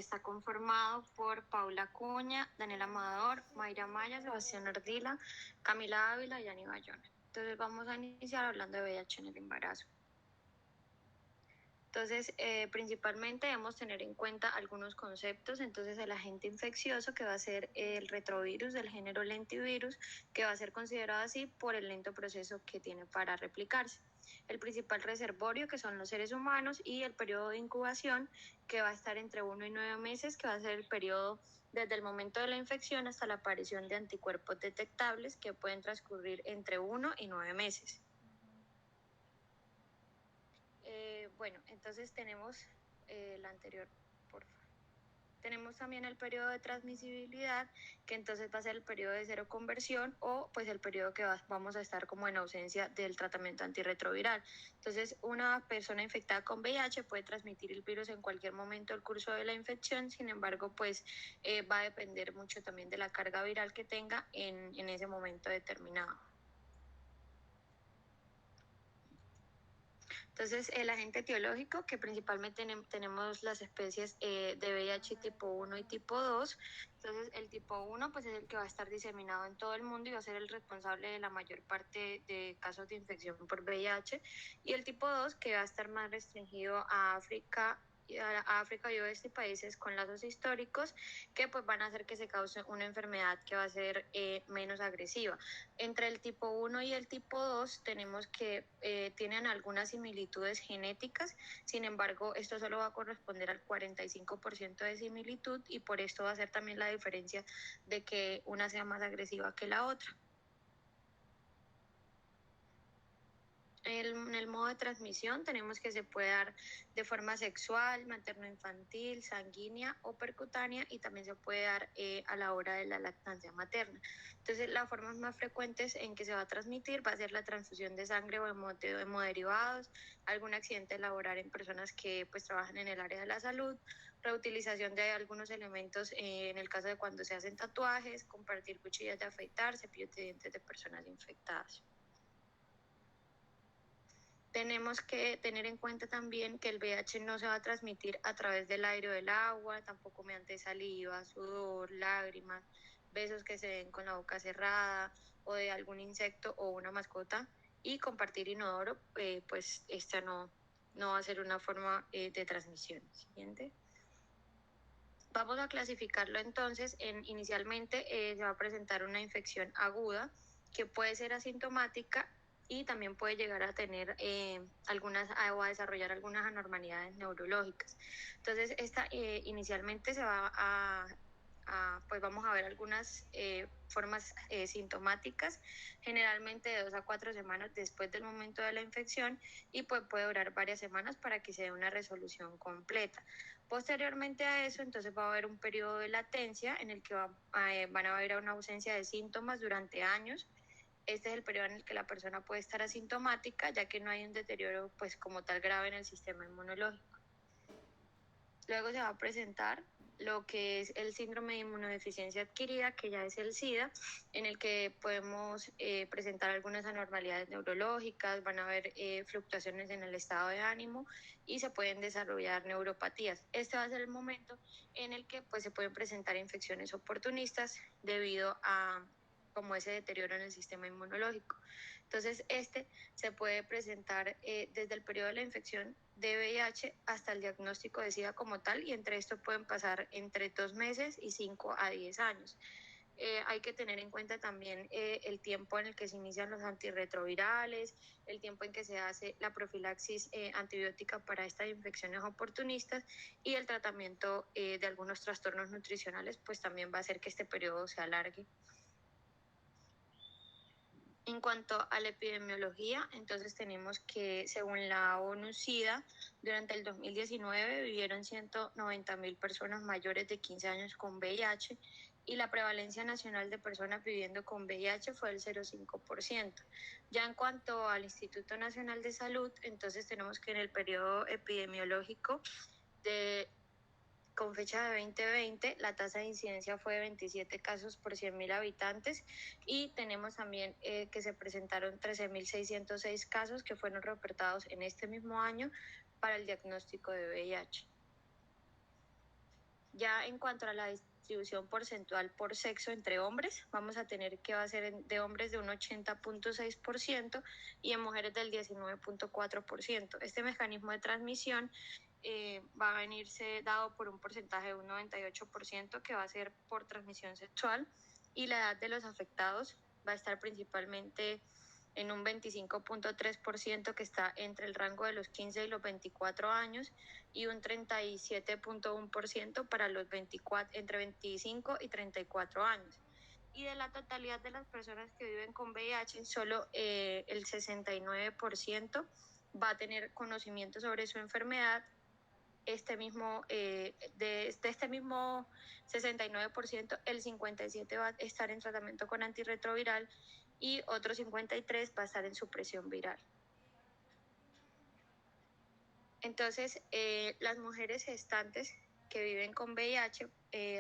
Está conformado por Paula Cuña, Daniela Amador, Mayra Maya, Sebastián Ardila, Camila Ávila y Ani Bayona. Entonces vamos a iniciar hablando de VIH en el embarazo. Entonces, principalmente debemos tener en cuenta algunos conceptos. Entonces, el agente infeccioso, que va a ser el retrovirus del género lentivirus, que va a ser considerado así por el lento proceso que tiene para replicarse. El principal reservorio, que son los seres humanos, y el periodo de incubación, que va a estar entre 1 y 9 meses, que va a ser el periodo desde el momento de la infección hasta la aparición de anticuerpos detectables, que pueden transcurrir entre 1 y 9 meses. Bueno, entonces tenemos la anterior, por favor. Tenemos también el periodo de transmisibilidad, que entonces va a ser el periodo de cero conversión o pues el periodo que vamos a estar como en ausencia del tratamiento antirretroviral. Entonces, una persona infectada con VIH puede transmitir el virus en cualquier momento del curso de la infección. Sin embargo, pues va a depender mucho también de la carga viral que tenga en ese momento determinado. Entonces, el agente etiológico, que principalmente tenemos las especies de VIH tipo 1 y tipo 2. Entonces, el tipo 1 pues, es el que va a estar diseminado en todo el mundo y va a ser el responsable de la mayor parte de casos de infección por VIH. Y el tipo 2, que va a estar más restringido a África y oeste y países con lazos históricos, que pues van a hacer que se cause una enfermedad que va a ser menos agresiva. Entre el tipo 1 y el tipo 2 tenemos que tienen algunas similitudes genéticas. Sin embargo, esto solo va a corresponder al 45% de similitud, y por esto va a ser también la diferencia de que una sea más agresiva que la otra. En el modo de transmisión tenemos que se puede dar de forma sexual, materno-infantil, sanguínea o percutánea, y también se puede dar a la hora de la lactancia materna. Entonces, las formas más frecuentes en que se va a transmitir va a ser la transfusión de sangre o hemoderivados, algún accidente laboral en personas que pues trabajan en el área de la salud, reutilización de algunos elementos en el caso de cuando se hacen tatuajes, compartir cuchillas de afeitar, cepillos de dientes de personas infectadas. Tenemos que tener en cuenta también que el VIH no se va a transmitir a través del aire o del agua, tampoco mediante saliva, sudor, lágrimas, besos que se den con la boca cerrada o de algún insecto o una mascota. Y compartir inodoro, pues esta no va a ser una forma de transmisión. Siguiente. Vamos a clasificarlo entonces inicialmente se va a presentar una infección aguda que puede ser asintomática y también puede llegar a tener o a desarrollar algunas anormalidades neurológicas. Entonces, esta inicialmente se va pues vamos a ver algunas formas sintomáticas, generalmente de 2 a 4 semanas después del momento de la infección, y pues puede durar varias semanas para que se dé una resolución completa. Posteriormente a eso, entonces va a haber un periodo de latencia en el que van a haber una ausencia de síntomas durante años. Este es el periodo en el que la persona puede estar asintomática, ya que no hay un deterioro pues como tal grave en el sistema inmunológico. Luego se va a presentar lo que es el síndrome de inmunodeficiencia adquirida, que ya es el SIDA, en el que podemos presentar algunas anormalidades neurológicas, van a haber fluctuaciones en el estado de ánimo y se pueden desarrollar neuropatías. Este va a ser el momento en el que pues, se pueden presentar infecciones oportunistas debido a como ese deterioro en el sistema inmunológico. Entonces, este se puede presentar desde el periodo de la infección de VIH hasta el diagnóstico de SIDA como tal, y entre esto pueden pasar entre 2 meses y 5 a 10 años. Hay que tener en cuenta también el tiempo en el que se inician los antirretrovirales, el tiempo en que se hace la profilaxis antibiótica para estas infecciones oportunistas, y el tratamiento de algunos trastornos nutricionales, pues también va a hacer que este periodo se alargue. En cuanto a la epidemiología, entonces tenemos que, según la ONU-SIDA, durante el 2019 vivieron 190.000 personas mayores de 15 años con VIH, y la prevalencia nacional de personas viviendo con VIH fue del 0,5%. Ya en cuanto al Instituto Nacional de Salud, entonces tenemos que en el periodo epidemiológico con fecha de 2020, la tasa de incidencia fue de 27 casos por 100.000 habitantes, y tenemos también que se presentaron 13.606 casos que fueron reportados en este mismo año para el diagnóstico de VIH. Ya en cuanto a la distribución porcentual por sexo entre hombres, vamos a tener que va a ser de hombres de un 80.6% y en mujeres del 19.4%. Este mecanismo de transmisión va a venirse dado por un porcentaje de un 98% que va a ser por transmisión sexual, y la edad de los afectados va a estar principalmente en un 25.3% que está entre el rango de los 15 y los 24 años, y un 37.1% para los 24, entre 25 y 34 años. Y de la totalidad de las personas que viven con VIH, solo el 69% va a tener conocimiento sobre su enfermedad. De este mismo 69%, el 57% va a estar en tratamiento con antirretroviral y otro 53% va a estar en supresión viral. Entonces, las mujeres gestantes que viven con VIH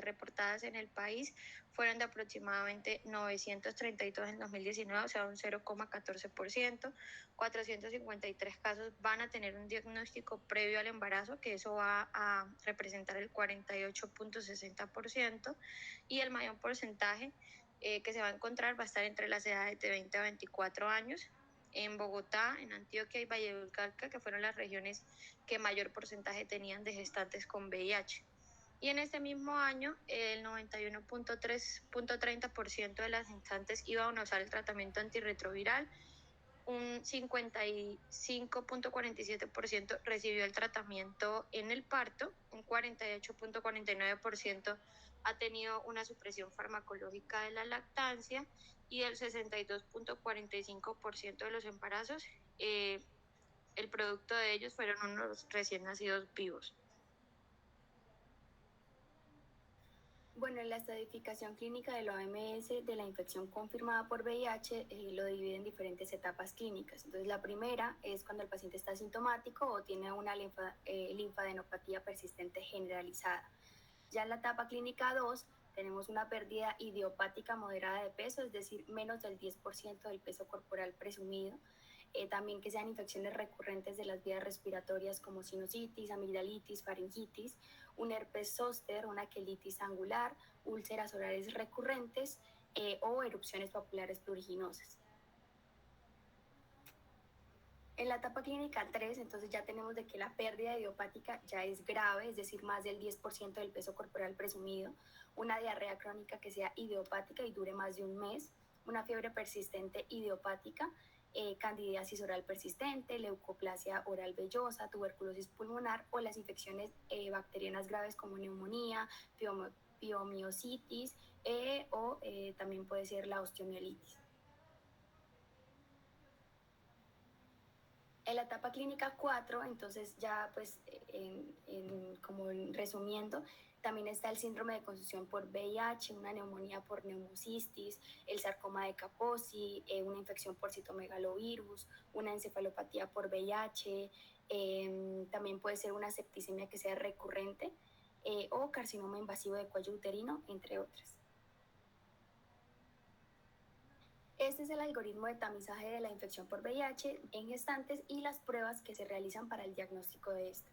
reportadas en el país fueron de aproximadamente 932 en 2019, o sea, un 0,14%. 453 casos van a tener un diagnóstico previo al embarazo, que eso va a representar el 48.60%, y el mayor porcentaje que se va a encontrar va a estar entre las edades de 20 a 24 años, en Bogotá, en Antioquia y Valledupar, que fueron las regiones que mayor porcentaje tenían de gestantes con VIH. Y en este mismo año, el 91.30% de las gestantes iban a usar el tratamiento antirretroviral, un 55.47% recibió el tratamiento en el parto, un 48.49% ha tenido una supresión farmacológica de la lactancia, y el 62.45% de los embarazos, el producto de ellos fueron unos recién nacidos vivos. Bueno, la estadificación clínica de la OMS de la infección confirmada por VIH lo divide en diferentes etapas clínicas. Entonces, la primera es cuando el paciente está asintomático o tiene una linfadenopatía persistente generalizada. Ya en la etapa clínica 2 tenemos una pérdida idiopática moderada de peso, es decir, menos del 10% del peso corporal presumido. También que sean infecciones recurrentes de las vías respiratorias como sinusitis, amigdalitis, faringitis, un herpes zóster, una quelitis angular, úlceras orales recurrentes o erupciones papulares pruriginosas. En la etapa clínica 3, entonces ya tenemos de que la pérdida idiopática ya es grave, es decir, más del 10% del peso corporal presumido, una diarrea crónica que sea idiopática y dure más de un mes, una fiebre persistente idiopática, candidiasis oral persistente, leucoplasia oral vellosa, tuberculosis pulmonar o las infecciones bacterianas graves como neumonía, piomiositis o también puede ser la osteomielitis. En la etapa clínica 4, entonces ya pues como resumiendo, también está el síndrome de confusión por VIH, una neumonía por neumocistis, el sarcoma de Kaposi, una infección por citomegalovirus, una encefalopatía por VIH, también puede ser una septicemia que sea recurrente o carcinoma invasivo de cuello uterino, entre otras. Este es el algoritmo de tamizaje de la infección por VIH en gestantes y las pruebas que se realizan para el diagnóstico de esta.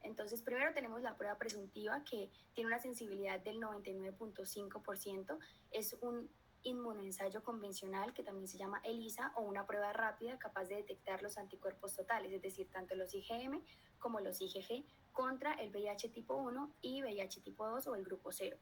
Entonces, primero tenemos la prueba presuntiva, que tiene una sensibilidad del 99.5%. Es un inmunoensayo convencional que también se llama ELISA, o una prueba rápida capaz de detectar los anticuerpos totales, es decir, tanto los IgM como los IgG contra el VIH tipo 1 y VIH tipo 2 o el grupo 0.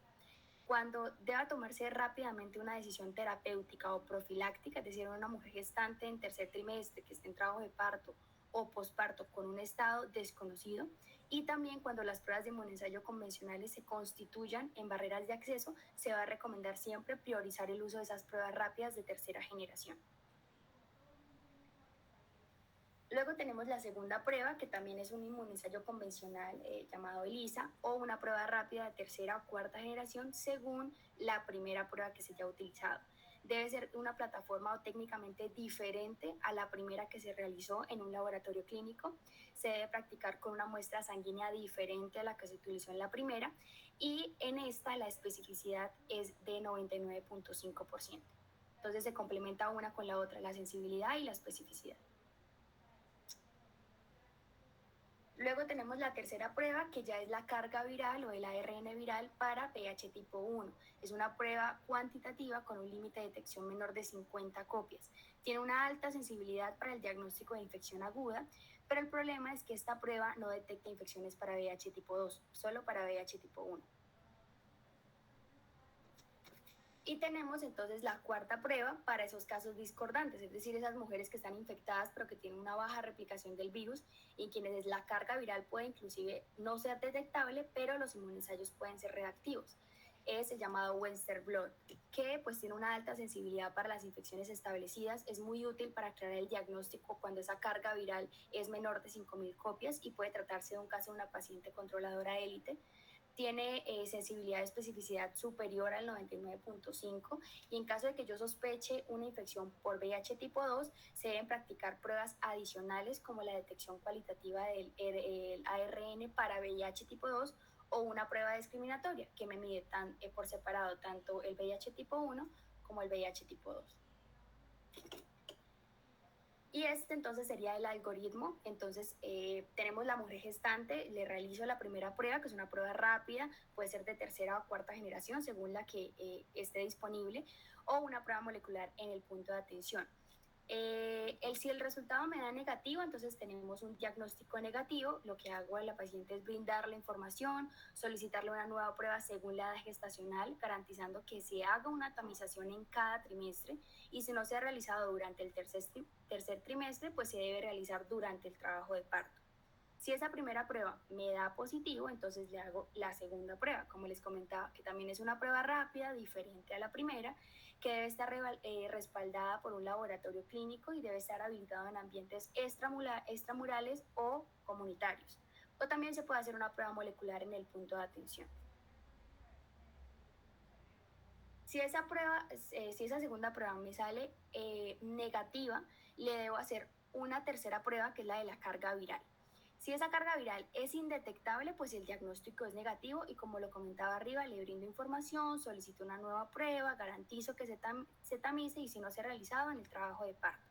Cuando deba tomarse rápidamente una decisión terapéutica o profiláctica, es decir, una mujer gestante en tercer trimestre que esté en trabajo de parto o posparto con un estado desconocido, y también cuando las pruebas de inmunoensayo convencionales se constituyan en barreras de acceso, se va a recomendar siempre priorizar el uso de esas pruebas rápidas de tercera generación. Luego tenemos la segunda prueba, que también es un inmunoensayo convencional llamado ELISA, o una prueba rápida de tercera o cuarta generación según la primera prueba que se haya utilizado. Debe ser una plataforma o técnicamente diferente a la primera que se realizó en un laboratorio clínico. Se debe practicar con una muestra sanguínea diferente a la que se utilizó en la primera, y en esta la especificidad es de 99.5%. Entonces se complementa una con la otra, la sensibilidad y la especificidad. Luego tenemos la tercera prueba, que ya es la carga viral o el ARN viral para VIH tipo 1. Es una prueba cuantitativa con un límite de detección menor de 50 copias. Tiene una alta sensibilidad para el diagnóstico de infección aguda, pero el problema es que esta prueba no detecta infecciones para VIH tipo 2, solo para VIH tipo 1. Y tenemos entonces la cuarta prueba para esos casos discordantes, es decir, esas mujeres que están infectadas pero que tienen una baja replicación del virus y en quienes la carga viral puede inclusive no ser detectable, pero los inmunensayos pueden ser reactivos. Es el llamado Western blot, que pues tiene una alta sensibilidad para las infecciones establecidas, es muy útil para aclarar el diagnóstico cuando esa carga viral es menor de 5.000 copias y puede tratarse de un caso de una paciente controladora élite. Tiene sensibilidad de especificidad superior al 99.5 y en caso de que yo sospeche una infección por VIH tipo 2, se deben practicar pruebas adicionales como la detección cualitativa del ARN para VIH tipo 2 o una prueba discriminatoria que me mide por separado tanto el VIH tipo 1 como el VIH tipo 2. Y este entonces sería el algoritmo. Entonces tenemos la mujer gestante, le realizo la primera prueba, que es una prueba rápida, puede ser de tercera o cuarta generación, según la que esté disponible, o una prueba molecular en el punto de atención. Si el resultado me da negativo, entonces tenemos un diagnóstico negativo. Lo que hago a la paciente es brindarle información, solicitarle una nueva prueba según la edad gestacional, garantizando que se haga una tamización en cada trimestre y si no se ha realizado durante el tercer trimestre, pues se debe realizar durante el trabajo de parto. Si esa primera prueba me da positivo, entonces le hago la segunda prueba, como les comentaba, que también es una prueba rápida, diferente a la primera, que debe estar respaldada por un laboratorio clínico y debe estar habilitado en ambientes extramurales o comunitarios. O también se puede hacer una prueba molecular en el punto de atención. Si esa segunda prueba me sale negativa, le debo hacer una tercera prueba, que es la de la carga viral. Si esa carga viral es indetectable, pues el diagnóstico es negativo y como lo comentaba arriba, le brindo información, solicito una nueva prueba, garantizo que se tamice y si no se ha realizado en el trabajo de parto.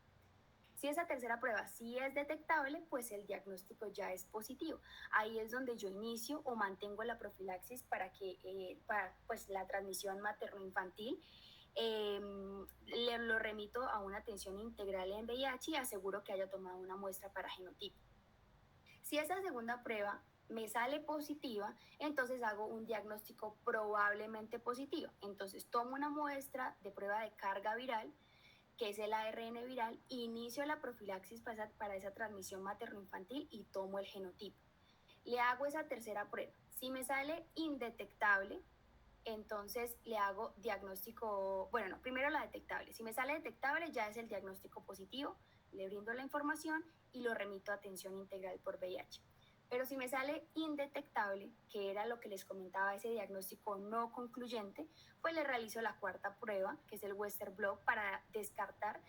Si esa tercera prueba sí es detectable, pues el diagnóstico ya es positivo. Ahí es donde yo inicio o mantengo la profilaxis para pues, la transmisión materno-infantil. Le lo remito a una atención integral en VIH y aseguro que haya tomado una muestra para genotipo. Si esa segunda prueba me sale positiva, entonces hago un diagnóstico probablemente positivo. Entonces tomo una muestra de prueba de carga viral, que es el ARN viral, inicio la profilaxis para esa transmisión materno-infantil y tomo el genotipo. Le hago esa tercera prueba. Si me sale indetectable, entonces le hago diagnóstico, bueno, no, primero la detectable. Si me sale detectable, ya es el diagnóstico positivo, le brindo la información y lo remito a atención integral por VIH. Pero si me sale indetectable, que era lo que les comentaba, ese diagnóstico no concluyente, pues le realizo la cuarta prueba, que es el Western blot, para descartar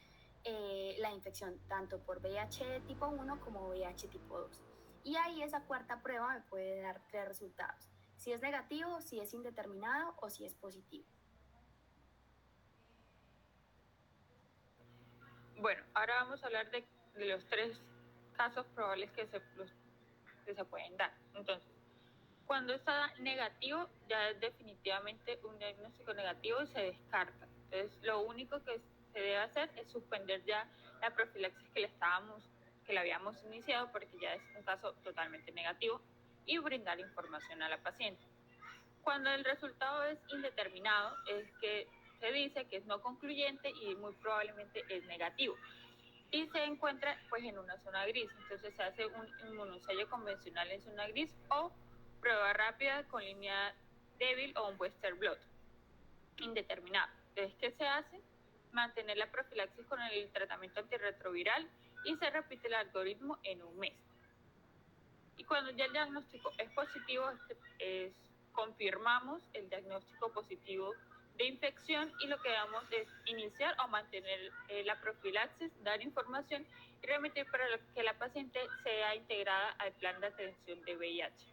la infección tanto por VIH tipo 1 como VIH tipo 2. Y ahí esa cuarta prueba me puede dar 3 resultados: si es negativo, si es indeterminado o si es positivo. Bueno, ahora vamos a hablar de los 3 casos probables que se pueden dar. Entonces, cuando está negativo, ya es definitivamente un diagnóstico negativo y se descarta. Entonces, lo único que se debe hacer es suspender ya la profilaxis que le habíamos iniciado, porque ya es un caso totalmente negativo, y brindar información a la paciente. Cuando el resultado es indeterminado, es que se dice que es no concluyente y muy probablemente es negativo. Y se encuentra pues en una zona gris. Entonces se hace un inmunensayo convencional en zona gris o prueba rápida con línea débil o un Western blot indeterminado. Entonces, ¿qué se hace? Mantener la profilaxis con el tratamiento antirretroviral y se repite el algoritmo en un mes. Y cuando ya el diagnóstico es positivo, confirmamos el diagnóstico positivo de infección y lo que damos es iniciar o mantener la profilaxis, dar información y remitir para que la paciente sea integrada al plan de atención de VIH.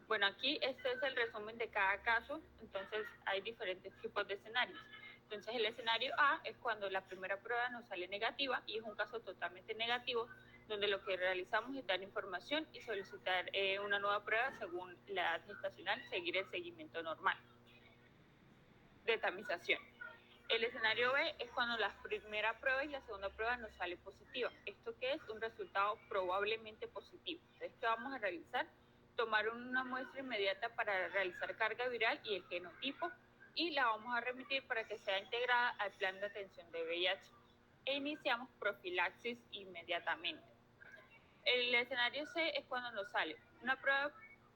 Bueno, aquí este es el resumen de cada caso, entonces hay diferentes tipos de escenarios. Entonces el escenario A es cuando la primera prueba nos sale negativa y es un caso totalmente negativo, donde lo que realizamos es dar información y solicitar una nueva prueba según la edad gestacional, seguir el seguimiento normal de tamización. El escenario B es cuando la primera prueba y la segunda prueba nos sale positiva. ¿Esto qué es? Un resultado probablemente positivo. Entonces, ¿qué vamos a realizar? Tomar una muestra inmediata para realizar carga viral y el genotipo y la vamos a remitir para que sea integrada al plan de atención de VIH. E iniciamos profilaxis inmediatamente. El escenario C es cuando nos sale una prueba,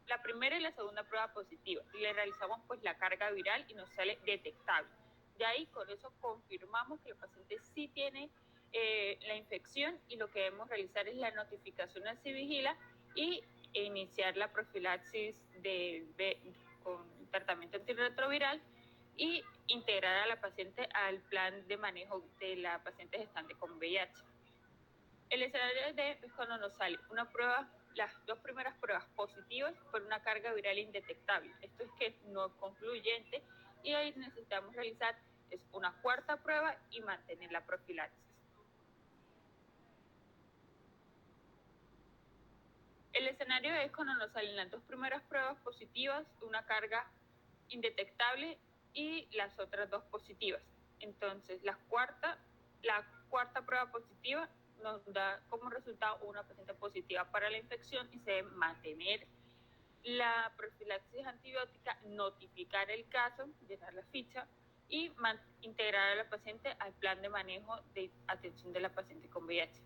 la primera y la segunda prueba positiva, y le realizamos pues la carga viral y nos sale detectable. De ahí con eso confirmamos que el paciente sí tiene la infección y lo que debemos realizar es la notificación al Civigila y iniciar la profilaxis con tratamiento antirretroviral y integrar a la paciente al plan de manejo de la paciente gestante con VIH. El escenario D es cuando nos sale una prueba, las dos primeras pruebas positivas por una carga viral indetectable. Esto es que no es concluyente y ahí necesitamos realizar es una cuarta prueba y mantener la profilaxis. El escenario es cuando nos salen las dos primeras pruebas positivas, una carga indetectable y las otras dos positivas. Entonces, la cuarta prueba positiva nos da como resultado una paciente positiva para la infección y se debe mantener la profilaxis antibiótica, notificar el caso, llenar la ficha y integrar a la paciente al plan de manejo de atención de la paciente con VIH.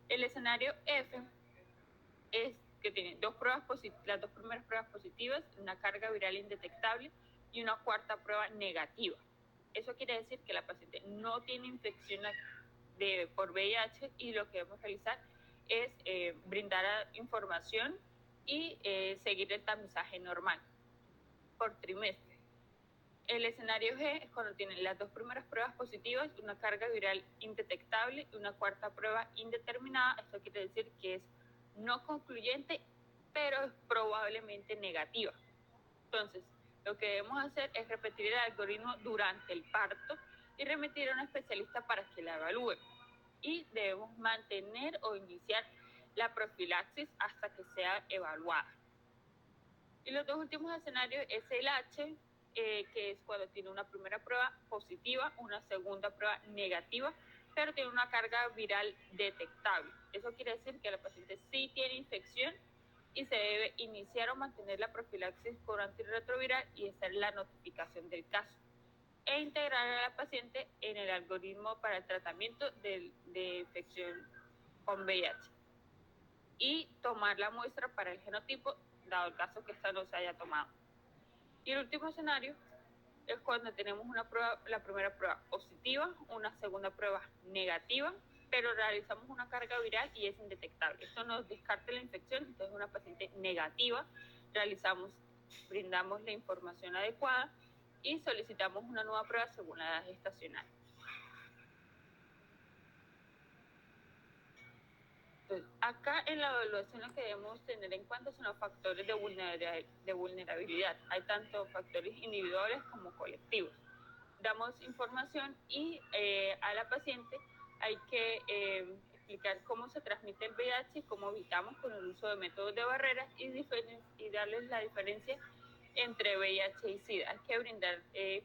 El escenario F es que tiene las dos primeras pruebas positivas, una carga viral indetectable y una cuarta prueba negativa. Eso quiere decir que la paciente no tiene infección por VIH y lo que debemos realizar es brindar información y seguir el tamizaje normal por trimestre. El escenario G es cuando tienen las dos primeras pruebas positivas, una carga viral indetectable y una cuarta prueba indeterminada. Esto quiere decir que es no concluyente, pero es probablemente negativa. Entonces, lo que debemos hacer es repetir el algoritmo durante el parto y remitir a un especialista para que la evalúe. Y debemos mantener o iniciar la profilaxis hasta que sea evaluada. Y los dos últimos escenarios es el H, que es cuando tiene una primera prueba positiva, una segunda prueba negativa, pero tiene una carga viral detectable. Eso quiere decir que la paciente sí tiene infección y se debe iniciar o mantener la profilaxis con antirretroviral y hacer la notificación del caso e integrar a la paciente en el algoritmo para el tratamiento de infección con VIH y tomar la muestra para el genotipo, dado el caso que esta no se haya tomado. Y el último escenario es cuando tenemos la primera prueba positiva, una segunda prueba negativa, pero realizamos una carga viral y es indetectable. Esto nos descarta la infección, entonces es una paciente negativa, brindamos la información adecuada y solicitamos una nueva prueba según la edad gestacional. Entonces, acá en la evaluación lo que debemos tener en cuenta son los factores de vulnerabilidad. Hay tanto factores individuales como colectivos. Damos información y a la paciente hay que explicar cómo se transmite el VIH y cómo evitamos con el uso de métodos de barreras y darles la diferencia entre VIH y SIDA. Hay que brindar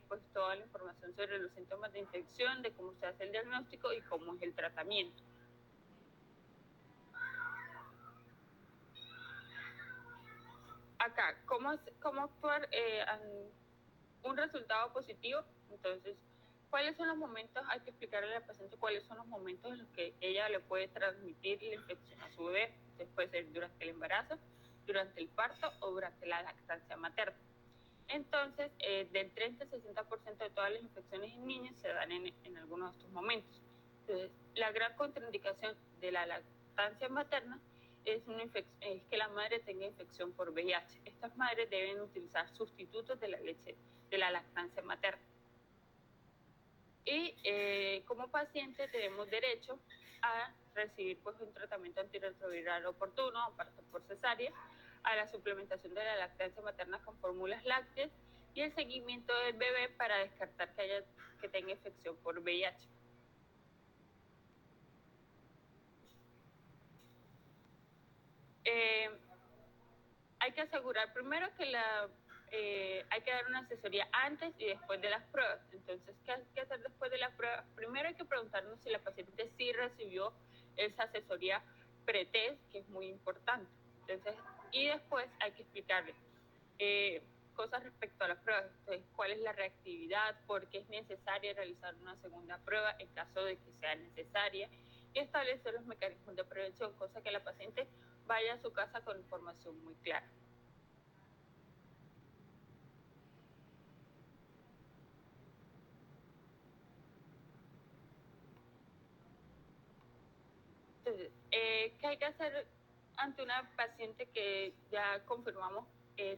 pues toda la información sobre los síntomas de infección, de cómo se hace el diagnóstico y cómo es el tratamiento. Acá, ¿cómo actuar un resultado positivo? Entonces, ¿cuáles son los momentos? Hay que explicarle a la paciente cuáles son los momentos en los que ella le puede transmitir la infección a su bebé. Entonces, puede ser durante el embarazo, durante el parto o durante la lactancia materna. Entonces, del 30 al 60% de todas las infecciones en niños se dan en algunos de estos momentos. Entonces, la gran contraindicación de la lactancia materna es que la madre tenga infección por VIH. Estas madres deben utilizar sustitutos de la leche de la lactancia materna. Y como paciente tenemos derecho a recibir pues, un tratamiento antirretroviral oportuno, parto por cesárea, a la suplementación de la lactancia materna con fórmulas lácteas y el seguimiento del bebé para descartar que haya que tenga infección por VIH. Hay que asegurar primero que hay que dar una asesoría antes y después de las pruebas. Entonces, ¿qué hay que hacer después de las pruebas? Primero hay que preguntarnos si la paciente sí recibió esa asesoría pre-test, que es muy importante. Entonces, y después hay que explicarle cosas respecto a las pruebas. Entonces, cuál es la reactividad, por qué es necesaria realizar una segunda prueba en caso de que sea necesaria, y establecer los mecanismos de prevención, cosa que la paciente vaya a su casa con información muy clara. Entonces, ¿qué hay que hacer ante una paciente que ya confirmamos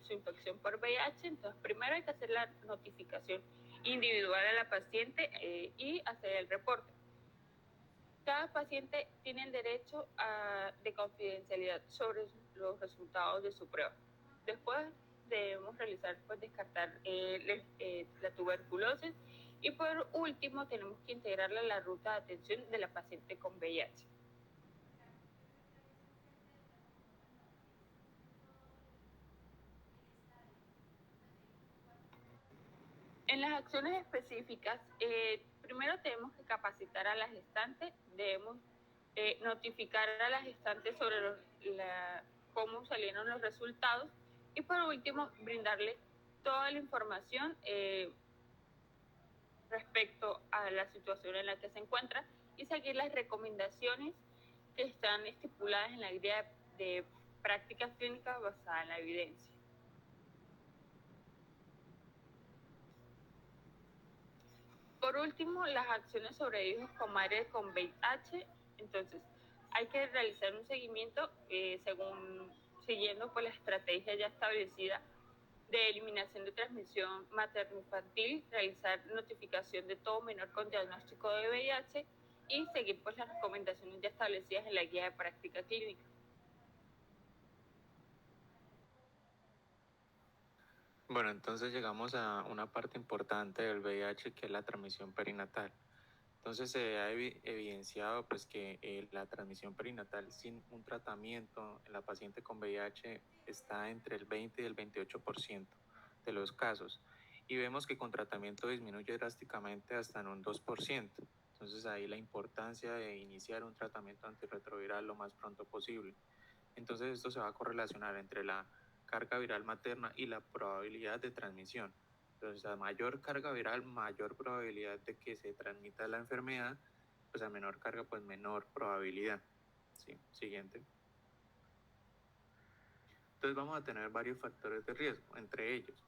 su infección por VIH? Entonces, primero hay que hacer la notificación individual a la paciente y hacer el reporte. Cada paciente tiene el derecho de confidencialidad sobre los resultados de su prueba. Después debemos realizar, descartar la tuberculosis, y por último tenemos que integrarla a la ruta de atención de la paciente con VIH. En las acciones específicas, primero tenemos que capacitar a la gestante, debemos notificar a la gestante sobre cómo salieron los resultados, y por último brindarle toda la información respecto a la situación en la que se encuentra y seguir las recomendaciones que están estipuladas en la guía de prácticas clínicas basada en la evidencia. Por último, las acciones sobre hijos con madres con VIH. Entonces, hay que realizar un seguimiento siguiendo la estrategia ya establecida de eliminación de transmisión materno-infantil, realizar notificación de todo menor con diagnóstico de VIH y seguir las recomendaciones ya establecidas en la guía de práctica clínica. Bueno, entonces llegamos a una parte importante del VIH, que es la transmisión perinatal. Entonces se ha evidenciado pues que la transmisión perinatal sin un tratamiento en la paciente con VIH está entre el 20 y el 28% de los casos, y vemos que con tratamiento disminuye drásticamente hasta en un 2%. Entonces ahí la importancia de iniciar un tratamiento antirretroviral lo más pronto posible. Entonces esto se va a correlacionar entre la carga viral materna y la probabilidad de transmisión. Entonces, a mayor carga viral, mayor probabilidad de que se transmita la enfermedad, pues a menor carga, pues menor probabilidad. ¿Sí? Siguiente. Entonces vamos a tener varios factores de riesgo, entre ellos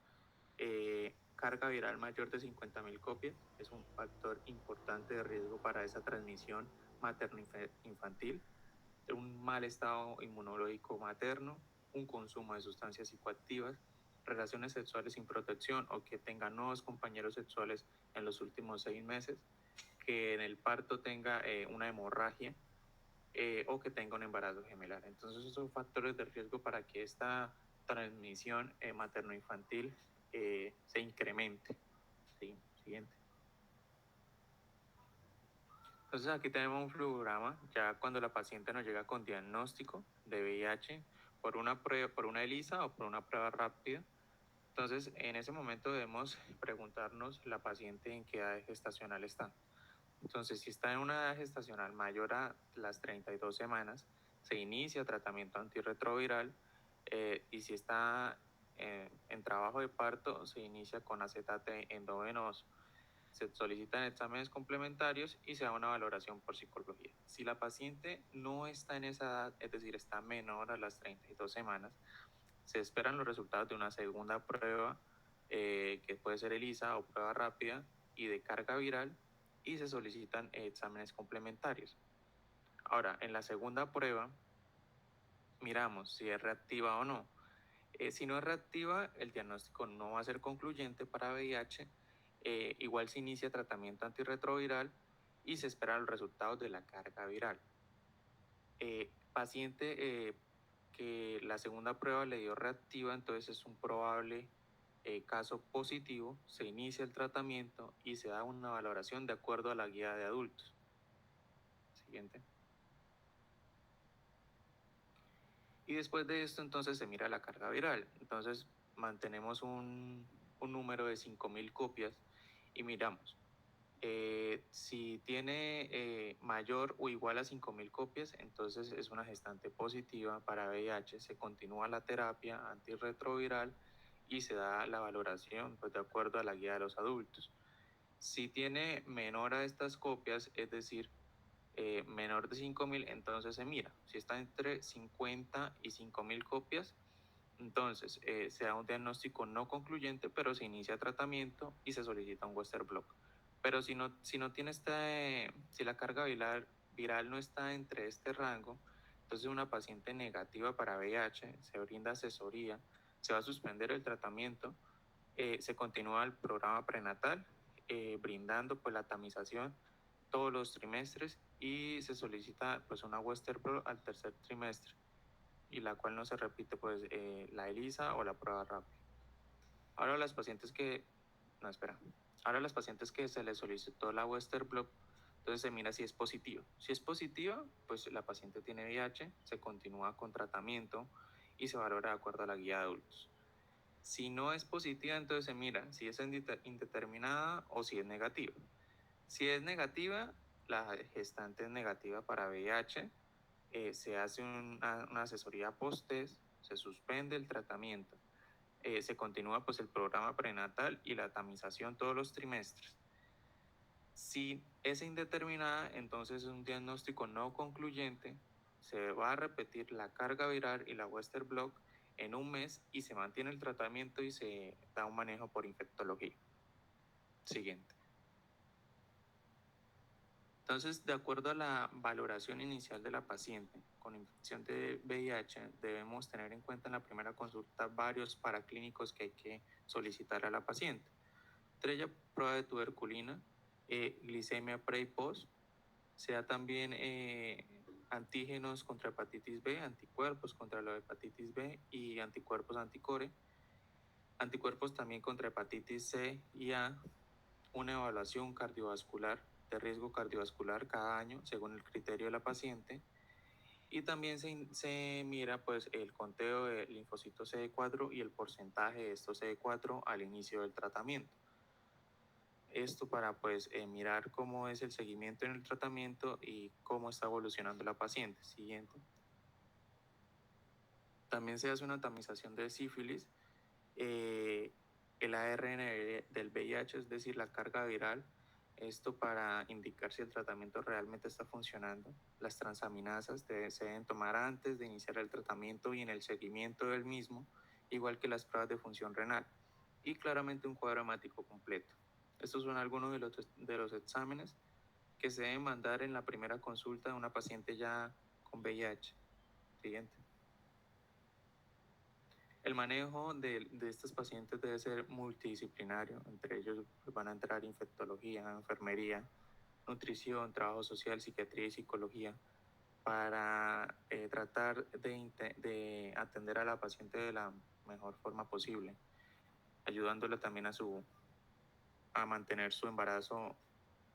carga viral mayor de 50.000 copias, es un factor importante de riesgo para esa transmisión materno-infantil, un mal estado inmunológico materno, un consumo de sustancias psicoactivas, relaciones sexuales sin protección o que tenga nuevos compañeros sexuales en los últimos 6 meses, que en el parto tenga una hemorragia o que tenga un embarazo gemelar. Entonces esos son factores de riesgo para que esta transmisión materno-infantil se incremente. ¿Sí? Siguiente. Entonces aquí tenemos un flujograma ya cuando la paciente nos llega con diagnóstico de VIH por una prueba, por una ELISA o por una prueba rápida. Entonces en ese momento debemos preguntarnos la paciente en qué edad gestacional está. Entonces si está en una edad gestacional mayor a las 32 semanas, se inicia tratamiento antirretroviral y si está en trabajo de parto, se inicia con acetate endovenoso. Se solicitan exámenes complementarios y se da una valoración por psicología. Si la paciente no está en esa edad, es decir, está menor a las 32 semanas, se esperan los resultados de una segunda prueba, que puede ser ELISA o prueba rápida y de carga viral, y se solicitan exámenes complementarios. Ahora, en la segunda prueba, miramos si es reactiva o no. Si no es reactiva, el diagnóstico no va a ser concluyente para VIH. Igual se inicia tratamiento antirretroviral y se esperan los resultados de la carga viral. Paciente que la segunda prueba le dio reactiva, entonces es un probable caso positivo, se inicia el tratamiento y se da una valoración de acuerdo a la guía de adultos. Siguiente. Y después de esto, entonces se mira la carga viral. Entonces mantenemos un número de 5.000 copias y miramos. Si tiene mayor o igual a 5.000 copias, entonces es una gestante positiva para VIH. Se continúa la terapia antirretroviral y se da la valoración pues, de acuerdo a la guía de los adultos. Si tiene menor a estas copias, es decir, menor de 5.000, entonces se mira. Si está entre 50 y 5.000 copias, entonces se da un diagnóstico no concluyente, pero se inicia tratamiento y se solicita un Western blot. Pero si no tiene si la carga viral no está entre este rango, entonces una paciente negativa para VIH se brinda asesoría, se va a suspender el tratamiento, se continúa el programa prenatal, brindando pues la tamización todos los trimestres y se solicita pues una Western blot al tercer trimestre, y la cual no se repite pues la ELISA o la prueba rápida. Ahora las pacientes que se les solicitó la Western blot, entonces se mira si es positiva. Si es positiva, pues la paciente tiene VIH, se continúa con tratamiento y se valora de acuerdo a la guía de adultos. Si no es positiva, entonces se mira si es indeterminada o si es negativa. Si es negativa, la gestante es negativa para VIH, se hace una asesoría post-test, se suspende el tratamiento, se continúa pues el programa prenatal y la tamización todos los trimestres. Si es indeterminada, entonces es un diagnóstico no concluyente, se va a repetir la carga viral y la Western blot en un mes y se mantiene el tratamiento y se da un manejo por infectología. Siguiente. Entonces, de acuerdo a la valoración inicial de la paciente con infección de VIH, debemos tener en cuenta en la primera consulta varios paraclínicos que hay que solicitar a la paciente. Entre ellas, prueba de tuberculina, glicemia pre y post. Se da también antígenos contra hepatitis B, anticuerpos contra la hepatitis B y anticuerpos anticore. Anticuerpos también contra hepatitis C y A. Una evaluación cardiovascular de riesgo cardiovascular cada año según el criterio de la paciente, y también se mira pues el conteo de linfocitos CD4 y el porcentaje de estos CD4 al inicio del tratamiento. Esto para pues mirar cómo es el seguimiento en el tratamiento y cómo está evolucionando la paciente. Siguiente. También se hace una tamización de sífilis, el ARN del VIH, es decir, la carga viral, esto para indicar si el tratamiento realmente está funcionando. Las transaminasas se deben tomar antes de iniciar el tratamiento y en el seguimiento del mismo, igual que las pruebas de función renal, y claramente un cuadro hemático completo. Estos son algunos de los exámenes que se deben mandar en la primera consulta de una paciente ya con VIH. Siguiente. El manejo de estos pacientes debe ser multidisciplinario. Entre ellos van a entrar infectología, enfermería, nutrición, trabajo social, psiquiatría y psicología, para tratar de atender a la paciente de la mejor forma posible, ayudándola también a mantener su embarazo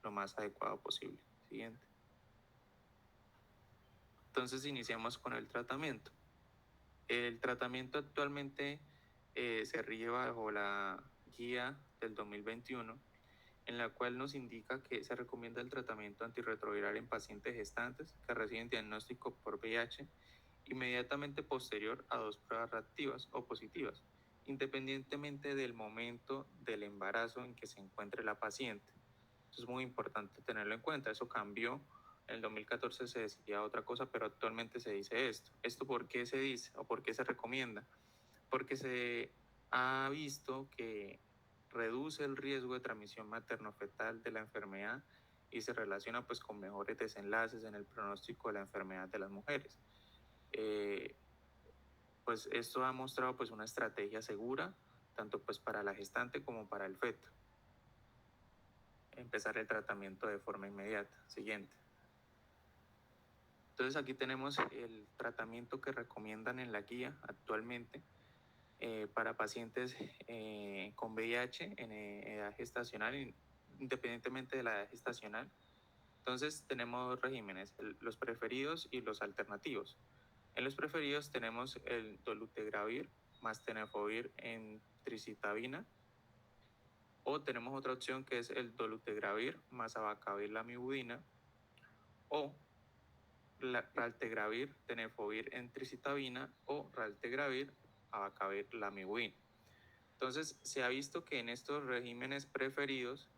lo más adecuado posible. Siguiente. Entonces iniciamos con el tratamiento. El tratamiento actualmente se rige bajo la guía del 2021, en la cual nos indica que se recomienda el tratamiento antirretroviral en pacientes gestantes que reciben diagnóstico por VIH inmediatamente posterior a 2 pruebas reactivas o positivas, independientemente del momento del embarazo en que se encuentre la paciente. Eso es muy importante tenerlo en cuenta. Eso cambió. En el 2014 se decía otra cosa, pero actualmente se dice esto. ¿Esto por qué se dice o por qué se recomienda? Porque se ha visto que reduce el riesgo de transmisión materno-fetal de la enfermedad y se relaciona pues con mejores desenlaces en el pronóstico de la enfermedad de las mujeres. Pues esto ha mostrado pues una estrategia segura tanto pues para la gestante como para el feto. Empezar el tratamiento de forma inmediata. Siguiente. Entonces aquí tenemos el tratamiento que recomiendan en la guía actualmente. para pacientes con VIH en edad gestacional, independientemente de la edad gestacional. Entonces tenemos regímenes, los preferidos y los alternativos. En los preferidos tenemos el dolutegravir más tenofovir en tricitabina, o tenemos otra opción que es el dolutegravir más abacavir lamivudina, o raltegravir tenofovir en tricitabina, o raltegravir abacavir lamivudina. Entonces se ha visto que en estos regímenes preferidos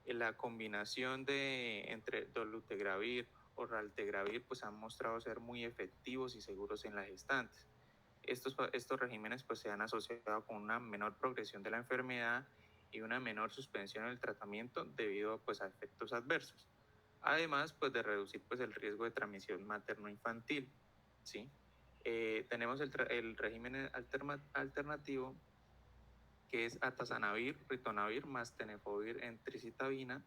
la combinación entre dolutegravir o raltegravir pues han mostrado ser muy efectivos y seguros en las gestantes. Estos regímenes pues se han asociado con una menor progresión de la enfermedad y una menor suspensión del tratamiento debido pues a efectos adversos. Además pues de reducir pues el riesgo de transmisión materno-infantil, ¿sí? Tenemos el régimen alternativo, que es atazanavir, ritonavir más tenofovir en tricitabina,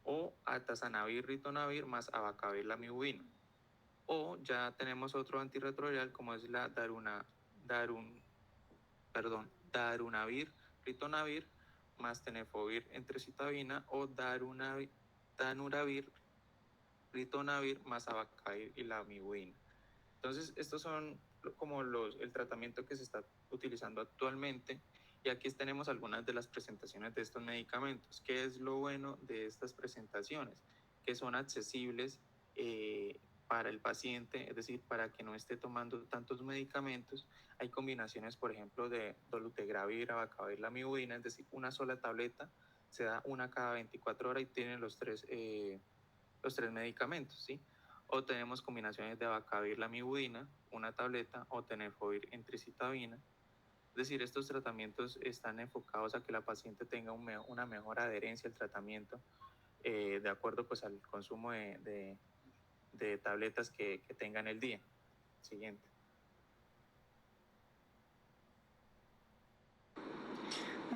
o atazanavir, ritonavir más abacavir lamivudina. O ya tenemos otro antirretroviral como es la darunavir, ritonavir más tenofovir en tricitabina, o danuravir, ritonavir más abacavir y lamivudina. Entonces, estos son como el tratamiento que se está utilizando actualmente. Y aquí tenemos algunas de las presentaciones de estos medicamentos. ¿Qué es lo bueno de estas presentaciones? Que son accesibles para el paciente, es decir, para que no esté tomando tantos medicamentos. Hay combinaciones, por ejemplo, de dolutegravir, abacavir, lamivudina, es decir, una sola tableta, se da una cada 24 horas y tienen los tres medicamentos, ¿sí? O tenemos combinaciones de abacavir, lamivudina, una tableta, o tenofovir en tricitabina. Es decir, estos tratamientos están enfocados a que la paciente tenga una mejor adherencia al tratamiento de acuerdo pues al consumo de tabletas que tenga en el día. Siguiente.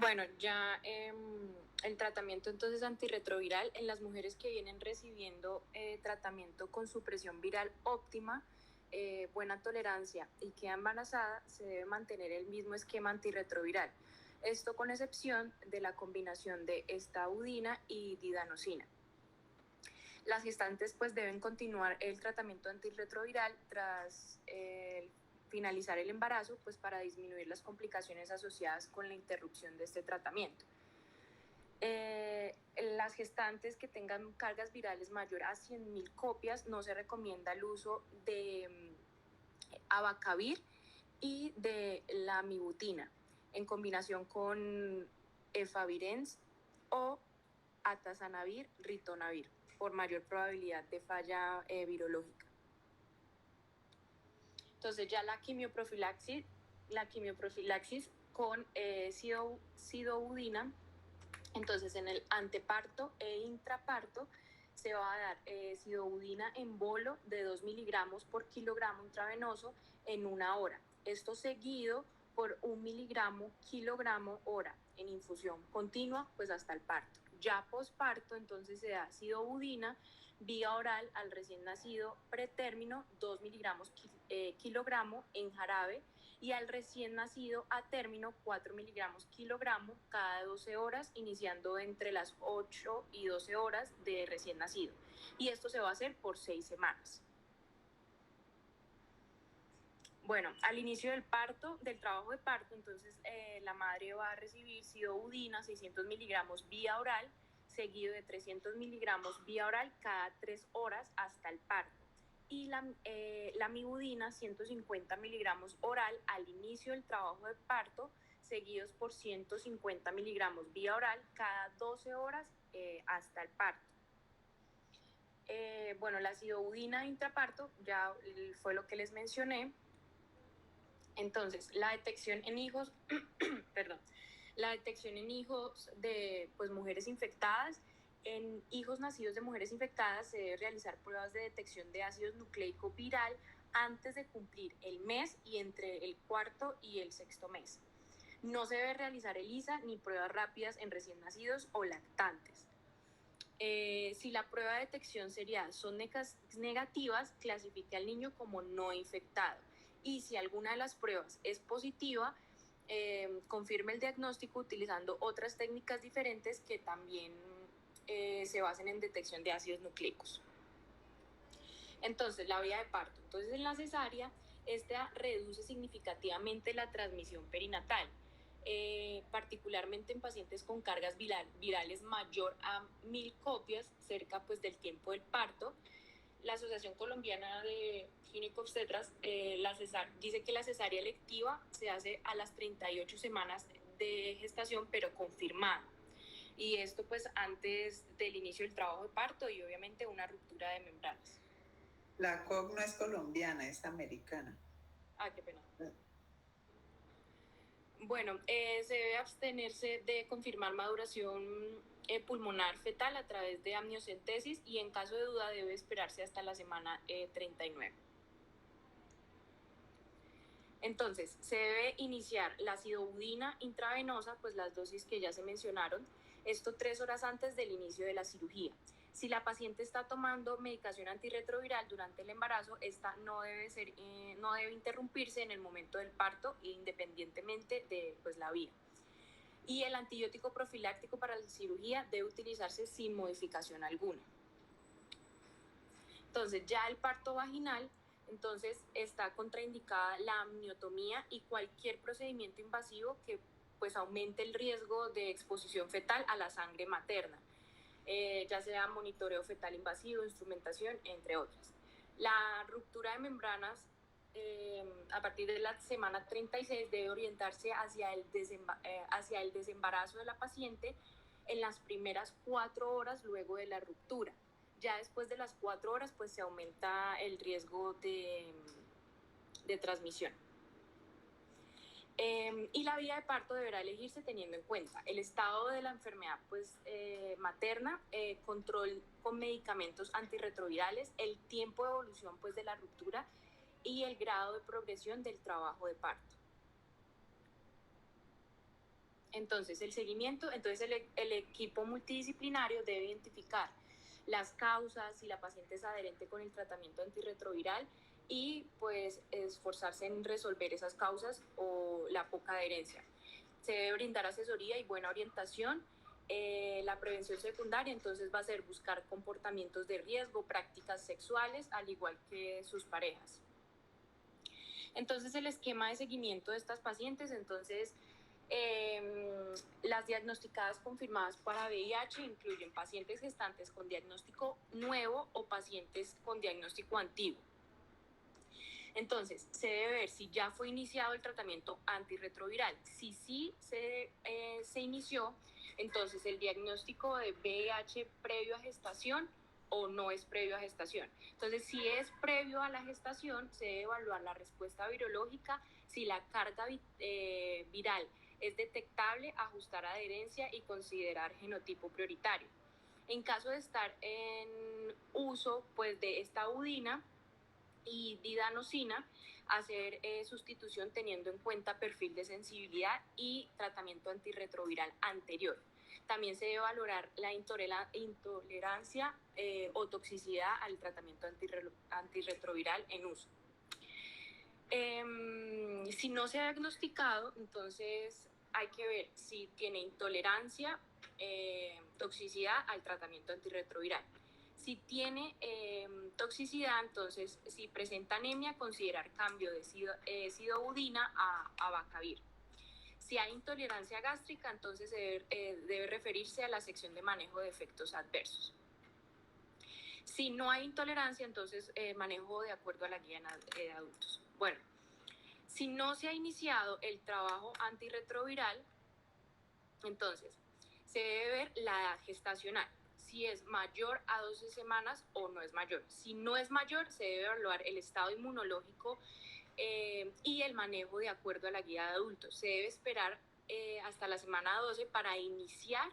Bueno, ya el tratamiento entonces antirretroviral en las mujeres que vienen recibiendo tratamiento con supresión viral óptima, buena tolerancia y queda embarazada, se debe mantener el mismo esquema antirretroviral. Esto con excepción de la combinación de estaudina y didanosina. Las gestantes pues deben continuar el tratamiento antirretroviral tras finalizar el embarazo, pues para disminuir las complicaciones asociadas con la interrupción de este tratamiento. Las gestantes que tengan cargas virales mayor a 100.000 copias no se recomienda el uso de abacavir y de lamivudina en combinación con efavirenz o atazanavir, ritonavir, por mayor probabilidad de falla virológica. Entonces ya la quimioprofilaxis con sidobudina, entonces en el anteparto e intraparto se va a dar sidobudina en bolo de 2 miligramos por kilogramo intravenoso en 1 hora. Esto seguido por 1 miligramo kilogramo hora en infusión continua pues hasta el parto. Ya posparto entonces se da sidobudina vía oral al recién nacido pretérmino 2 miligramos kilogramo en jarabe, y al recién nacido a término 4 miligramos kilogramo cada 12 horas, iniciando entre las 8 y 12 horas de recién nacido. Y esto se va a hacer por 6 semanas. Bueno, al inicio del trabajo de parto, entonces la madre va a recibir sidobudina 600 miligramos vía oral, seguido de 300 miligramos vía oral cada 3 horas hasta el parto. Y la lamivudina 150 miligramos oral al inicio del trabajo de parto, seguidos por 150 miligramos vía oral cada 12 horas hasta el parto. Bueno, la sidobudina intraparto ya fue lo que les mencioné. Entonces, la detección en hijos, la detección en hijos de pues, mujeres infectadas. En hijos nacidos de mujeres infectadas se debe realizar pruebas de detección de ácido nucleico viral antes de cumplir el mes y entre el 4º y el 6º mes. No se debe realizar ELISA ni pruebas rápidas en recién nacidos o lactantes. Si la prueba de detección serial son negativas, clasifique al niño como no infectado. Y si alguna de las pruebas es positiva, confirme el diagnóstico utilizando otras técnicas diferentes que también se basen en detección de ácidos nucleicos. Entonces, la vía de parto. Entonces, en la cesárea, esta reduce significativamente la transmisión perinatal, particularmente en pacientes con cargas virales mayor a 1000 copias cerca pues, del tiempo del parto. La Asociación Colombiana de Ginecobstetras dice que la cesárea electiva se hace a las 38 semanas de gestación, pero confirmada. Y esto pues antes del inicio del trabajo de parto y obviamente una ruptura de membranas. La COG no es colombiana, es americana. Ah, qué pena. Bueno, se debe abstenerse de confirmar maduración pulmonar fetal a través de amniocentesis y en caso de duda debe esperarse hasta la semana 39. Entonces, se debe iniciar la acidobudina intravenosa, pues las dosis que ya se mencionaron, esto 3 horas antes del inicio de la cirugía. Si la paciente está tomando medicación antirretroviral durante el embarazo, esta no debe interrumpirse en el momento del parto, independientemente de pues, la vía. Y el antibiótico profiláctico para la cirugía debe utilizarse sin modificación alguna. Entonces, ya el parto vaginal, entonces está contraindicada la amniotomía y cualquier procedimiento invasivo que pues aumente el riesgo de exposición fetal a la sangre materna, ya sea monitoreo fetal invasivo, instrumentación, entre otras. La ruptura de membranas a partir de la semana 36 debe orientarse hacia el desembarazo de la paciente en las primeras 4 horas luego de la ruptura. Ya después de las 4 horas pues se aumenta el riesgo de transmisión. Y la vía de parto deberá elegirse teniendo en cuenta el estado de la enfermedad pues, materna, control con medicamentos antirretrovirales, el tiempo de evolución pues, de la ruptura y el grado de progresión del trabajo de parto. Entonces, el seguimiento, el equipo multidisciplinario debe identificar las causas, si la paciente es adherente con el tratamiento antirretroviral y pues esforzarse en resolver esas causas o la poca adherencia. Se debe brindar asesoría y buena orientación. La prevención secundaria entonces va a ser buscar comportamientos de riesgo, prácticas sexuales, al igual que sus parejas. Entonces el esquema de seguimiento de estas pacientes, entonces las diagnosticadas confirmadas para VIH incluyen pacientes gestantes con diagnóstico nuevo o pacientes con diagnóstico antiguo. Entonces, se debe ver si ya fue iniciado el tratamiento antirretroviral. Si sí se inició, entonces el diagnóstico de VIH previo a gestación o no es previo a gestación. Entonces, si es previo a la gestación, se debe evaluar la respuesta virológica, si la carga viral es detectable, ajustar adherencia y considerar genotipo prioritario. En caso de estar en uso pues, de esta budina y didanosina, hacer sustitución teniendo en cuenta perfil de sensibilidad y tratamiento antirretroviral anterior. También se debe valorar la intolerancia o toxicidad al tratamiento antirretroviral en uso. Si no se ha diagnosticado, entonces hay que ver si tiene intolerancia, toxicidad al tratamiento antirretroviral. Si tiene toxicidad, entonces si presenta anemia, considerar cambio de sidobudina a Bacavir. Si hay intolerancia gástrica, entonces debe referirse a la sección de manejo de efectos adversos. Si no hay intolerancia, entonces manejo de acuerdo a la guía de adultos. Bueno, si no se ha iniciado el trabajo antirretroviral, entonces se debe ver la edad gestacional, si es mayor a 12 semanas o no es mayor. Si no es mayor, se debe evaluar el estado inmunológico y el manejo de acuerdo a la guía de adultos. Se debe esperar hasta la semana 12 para iniciar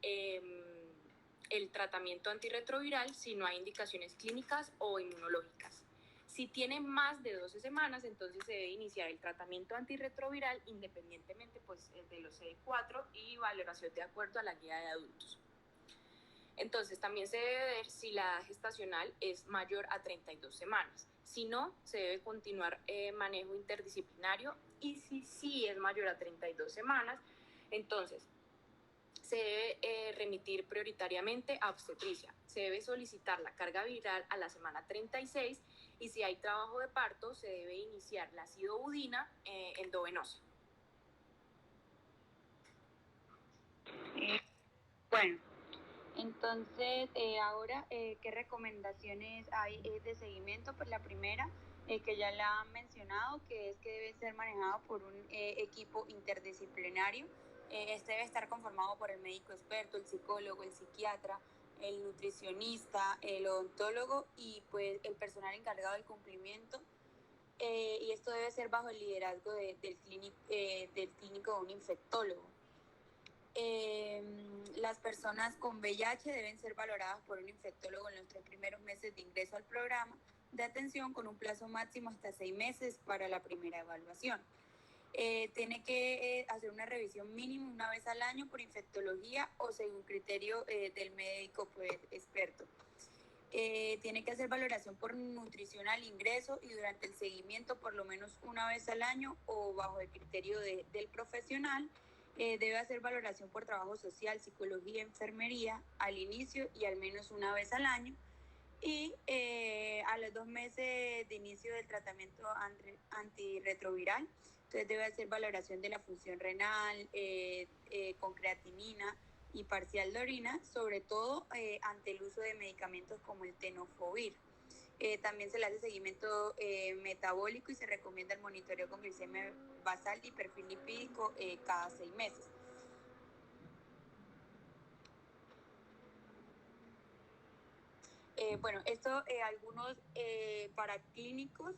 el tratamiento antirretroviral si no hay indicaciones clínicas o inmunológicas. Si tiene más de 12 semanas, entonces se debe iniciar el tratamiento antirretroviral independientemente pues, de los CD4 y valoración de acuerdo a la guía de adultos. Entonces también se debe ver si la edad gestacional es mayor a 32 semanas. Si no, se debe continuar manejo interdisciplinario y si sí es mayor a 32 semanas, entonces se debe remitir prioritariamente a obstetricia. Se debe solicitar la carga viral a la semana 36 y si hay trabajo de parto se debe iniciar la sidobudina endovenosa. Bueno, entonces ahora, ¿qué recomendaciones hay de seguimiento? Pues la primera, que ya la han mencionado, que es que debe ser manejado por un equipo interdisciplinario. Este debe estar conformado por el médico experto, el psicólogo, el psiquiatra, el nutricionista, el odontólogo y pues el personal encargado del cumplimiento. Y esto debe ser bajo el liderazgo del clínico de un infectólogo. Las personas con VIH deben ser valoradas por un infectólogo en los 3 primeros meses de ingreso al programa de atención con un plazo máximo hasta 6 meses para la primera evaluación. Tiene que hacer una revisión mínima una vez al año por infectología o según criterio del médico pues, experto. Tiene que hacer valoración por nutrición al ingreso y durante el seguimiento por lo menos una vez al año o bajo el criterio del profesional. Debe hacer valoración por trabajo social, psicología, enfermería al inicio y al menos una vez al año. Y a los 2 meses de inicio del tratamiento antirretroviral, entonces debe hacer valoración de la función renal con creatinina y parcial de orina, sobre todo ante el uso de medicamentos como el tenofovir. También se le hace seguimiento metabólico y se recomienda el monitoreo con glicemia basal y perfil lipídico cada 6 meses. Bueno, esto algunos paraclínicos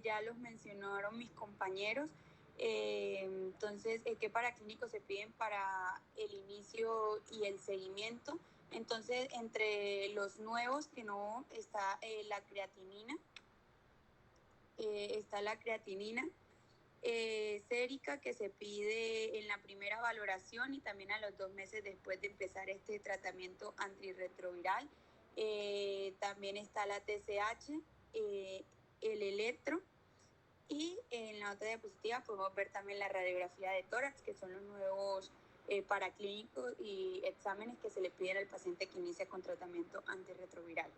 ya los mencionaron mis compañeros. Entonces, ¿qué paraclínicos se piden para el inicio y el seguimiento? Entonces, entre los nuevos que no está la creatinina, sérica que se pide en la primera valoración y también a los 2 meses después de empezar este tratamiento antirretroviral. También está la TSH, el electro y en la otra diapositiva podemos ver también la radiografía de tórax, que son los nuevos paraclínicos y exámenes que se le piden al paciente que inicia con tratamiento antirretroviral.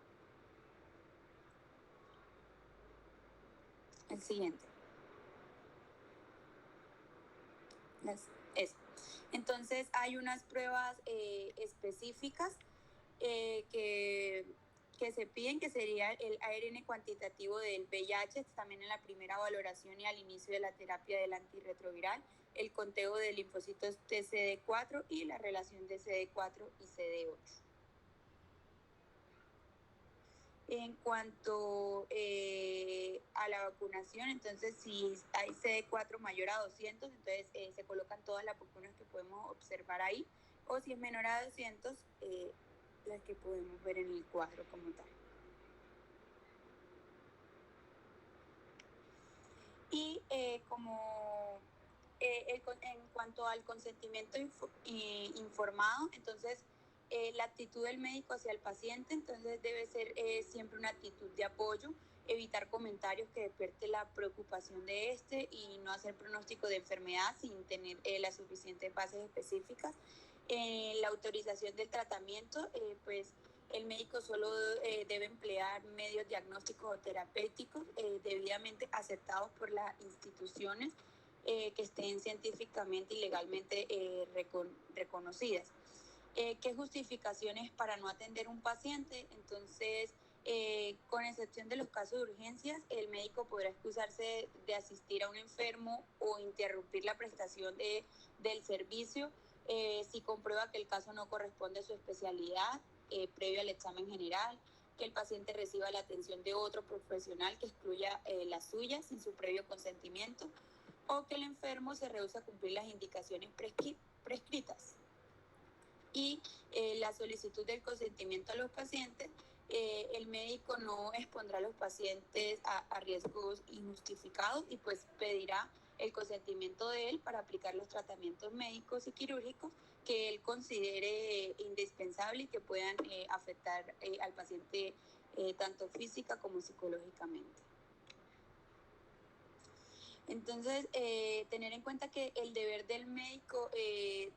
El siguiente. Eso. Entonces hay unas pruebas específicas que se piden, que sería el ARN cuantitativo del VIH, también en la primera valoración y al inicio de la terapia del antirretroviral, el conteo de linfocitos TCD4 y la relación de CD4 y CD8. En cuanto a la vacunación, entonces si hay CD4 mayor a 200, entonces se colocan todas las vacunas que podemos observar ahí, o si es menor a 200, las que podemos ver en el cuadro como tal. Y en cuanto al consentimiento informado, entonces la actitud del médico hacia el paciente, entonces debe ser siempre una actitud de apoyo, evitar comentarios que despierten la preocupación de y no hacer pronóstico de enfermedad sin tener las suficientes bases específicas. La autorización del tratamiento, pues el médico solo debe emplear medios diagnósticos o terapéuticos debidamente aceptados por las instituciones que estén científicamente y legalmente reconocidas. ¿Qué justificaciones para no atender un paciente? Entonces, con excepción de los casos de urgencias, el médico podrá excusarse de asistir a un enfermo o interrumpir la prestación del servicio si comprueba que el caso no corresponde a su especialidad previo al examen general, que el paciente reciba la atención de otro profesional que excluya la suya sin su previo consentimiento, o que el enfermo se rehúsa a cumplir las indicaciones prescritas. Y la solicitud del consentimiento a los pacientes, el médico no expondrá a los pacientes a riesgos injustificados y pues pedirá el consentimiento de él para aplicar los tratamientos médicos y quirúrgicos que él considere indispensable y que puedan afectar al paciente tanto física como psicológicamente. Entonces, tener en cuenta que el deber del médico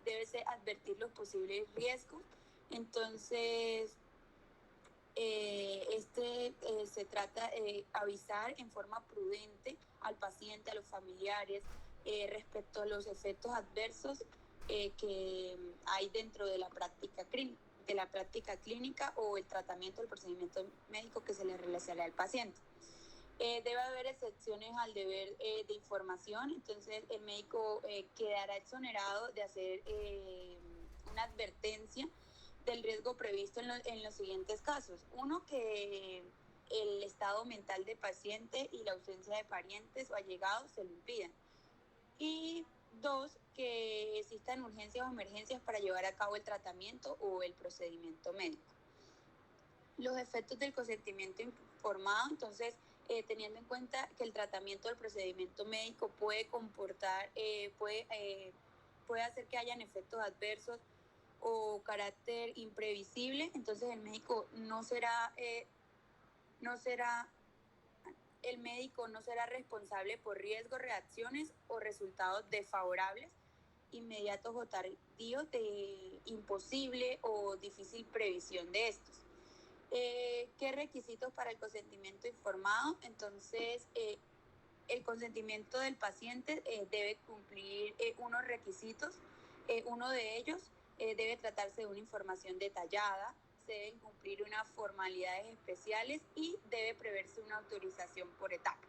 debe ser advertir los posibles riesgos. Entonces, se trata de avisar en forma prudente al paciente, a los familiares, respecto a los efectos adversos que hay dentro de la práctica clínica o el tratamiento, el procedimiento médico que se le realizará al paciente. Debe haber excepciones al deber de información, entonces el médico quedará exonerado de hacer una advertencia del riesgo previsto en los siguientes casos. Uno, que el estado mental del paciente y la ausencia de parientes o allegados se lo impidan. Y dos, que existan urgencias o emergencias para llevar a cabo el tratamiento o el procedimiento médico. Los efectos del consentimiento informado, entonces, teniendo en cuenta que el tratamiento del procedimiento médico puede comportar, puede hacer que hayan efectos adversos o carácter imprevisible, entonces el médico no será responsable por riesgos, reacciones o resultados desfavorables, inmediatos o tardíos, de imposible o difícil previsión de estos. ¿Qué requisitos para el consentimiento informado? Entonces, el consentimiento del paciente debe cumplir unos requisitos. Uno de ellos debe tratarse de una información detallada, se deben cumplir unas formalidades especiales y debe preverse una autorización por etapa.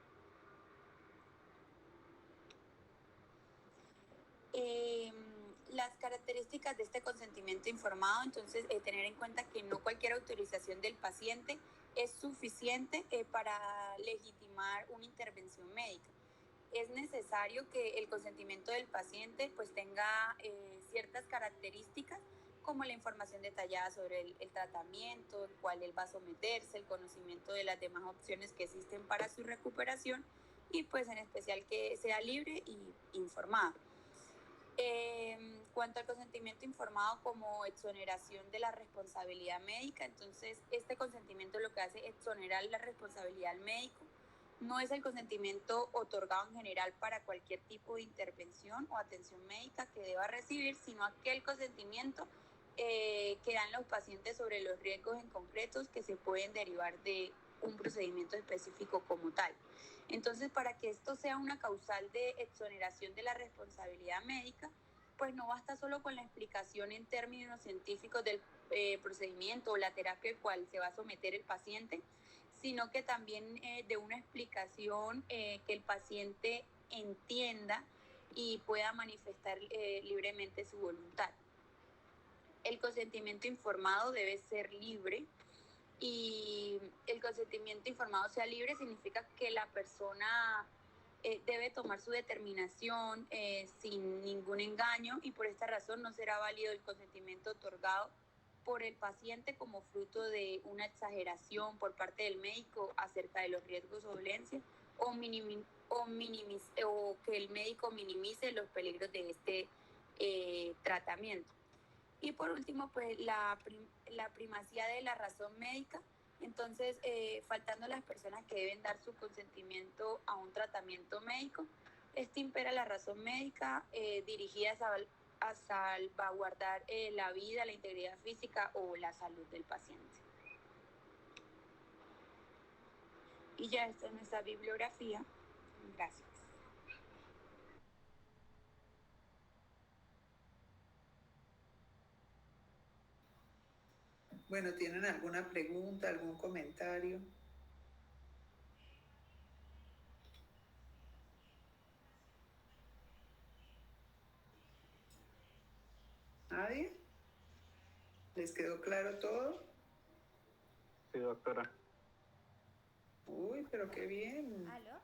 Las características de este consentimiento informado, entonces tener en cuenta que no cualquier autorización del paciente es suficiente para legitimar una intervención médica. Es necesario que el consentimiento del paciente pues tenga ciertas características, como la información detallada sobre el tratamiento, el cual él va a someterse, el conocimiento de las demás opciones que existen para su recuperación y pues en especial que sea libre y informado. Cuanto al consentimiento informado como exoneración de la responsabilidad médica, entonces este consentimiento lo que hace es exonerar la responsabilidad al médico. No es el consentimiento otorgado en general para cualquier tipo de intervención o atención médica que deba recibir, sino aquel consentimiento que dan los pacientes sobre los riesgos en concretos que se pueden derivar de un procedimiento específico como tal. Entonces, para que esto sea una causal de exoneración de la responsabilidad médica, pues no basta solo con la explicación en términos científicos del procedimiento o la terapia al cual se va a someter el paciente, sino que también de una explicación que el paciente entienda y pueda manifestar libremente su voluntad. El consentimiento informado debe ser libre, y el consentimiento informado sea libre significa que la persona debe tomar su determinación sin ningún engaño, y por esta razón no será válido el consentimiento otorgado por el paciente como fruto de una exageración por parte del médico acerca de los riesgos o dolencias o que el médico minimice los peligros de este tratamiento. Y por último, pues la primacía de la razón médica. Entonces, faltando las personas que deben dar su consentimiento a un tratamiento médico, impera la razón médica dirigida a salvaguardar la vida, la integridad física o la salud del paciente. Y ya esta es nuestra bibliografía. Gracias. Bueno, ¿tienen alguna pregunta, algún comentario? ¿Nadie? ¿Les quedó claro todo? Sí, doctora. Uy, pero qué bien. ¿Aló?